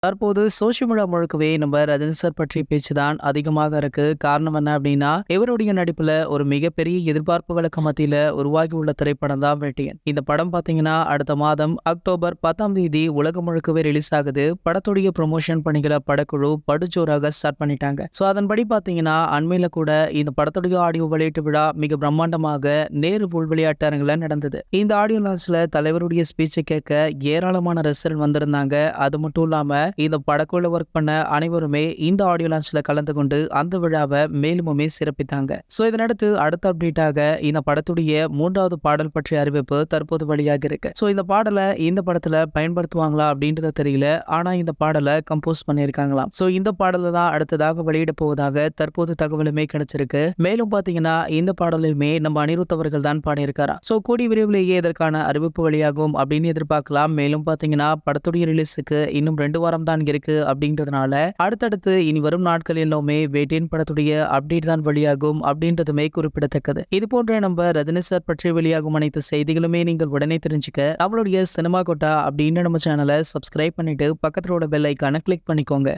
தற்போது social media முழுக்கவே நம்ம ரஜினி சார் பற்றி பேச்சு தான் அதிகமாக இருக்கு. காரணம் என்ன அப்படின்னா, இவருடைய நடிப்புல ஒரு மிகப்பெரிய எதிர்பார்ப்புகளுக்கு மத்தியில உருவாகி உள்ள திரைப்படம் தான் வேட்டையன். இந்த படம் பாத்தீங்கன்னா அடுத்த மாதம் அக்டோபர் 10ஆம் தேதி உலகம் முழுக்கவே ரிலீஸ் ஆகுது. படத்துடைய ப்ரொமோஷன் பணிகளை படக்குழு படுஜோராக ஸ்டார்ட் பண்ணிட்டாங்க. ஸோ அதன்படி பாத்தீங்கன்னா அண்மையில கூட இந்த படத்துடைய ஆடியோ வெளியீட்டு விழா மிக பிரம்மாண்டமாக நேரு உள் விளையாட்டு அரங்குல நடந்தது. இந்த ஆடியோ லான்ச்ல தலைவருடைய ஸ்பீச்சை கேட்க ஏராளமான ரசிகர்கள் வந்திருந்தாங்க. அது மட்டும் இல்லாம இந்த படக்குள்ள ஒர்க் பண்ண அனைவருமே இந்த ஆடியோ லான்ச்ல கலந்து கொண்டு அந்த விழாவை மேலுமே சிறப்பித்தாங்க. சோ இதனடுத்து அடுத்த அப்டேட்டாக இந்த படத்துடைய 3வது பாடல் பற்றிய அறிவிப்பு தற்போது வெளியாக இருக்கு. சோ இந்த பாடலை இந்த படத்துல பயன்படுத்துவாங்களா அப்படின்றது தெரியல. ஆனா இந்த பாடலை கம்போஸ் பண்ணியிருக்காங்களாம். சோ இந்த பாடலை தான் அடுத்ததாக வெளியிட போவதாக தற்போது தகவலுமே கிடைச்சிருக்கு. மேலும் பாத்தீங்கன்னா இந்த பாடலையுமே நம்ம அனிருத் அவர்கள் தான் பாடியிருக்காரா. சோ கூடிய விரைவிலேயே இதற்கான அறிவிப்பு வெளியாகும் அப்படின்னு எதிர்பார்க்கலாம். மேலும் பாத்தீங்கன்னா படத்துடைய ரிலீஸுக்கு இன்னும் 2 வாரம் தான் இருக்கு அப்படின்றதுனால அடுத்தடுத்து இனி வரும் நாட்கள் எல்லாமே வேட்டையன் படத்துடைய அப்டேட் தான் வெளியாகும் அப்படின்றதுமே குறிப்பிடத்தக்கது. இது போன்ற நம்ம ரஜினி சார் பற்றி வெளியாகும் அனைத்து செய்திகளுமே நீங்கள் உடனே தெரிஞ்சுக்க நம்மளுடைய சினிமா கோட்டா அப்படின்னு நம்ம சேனலை சப்ஸ்கிரைப் பண்ணிட்டு பக்கத்துல உள்ள பெல் ஐக்கானை கிளிக் பண்ணிக்கோங்க.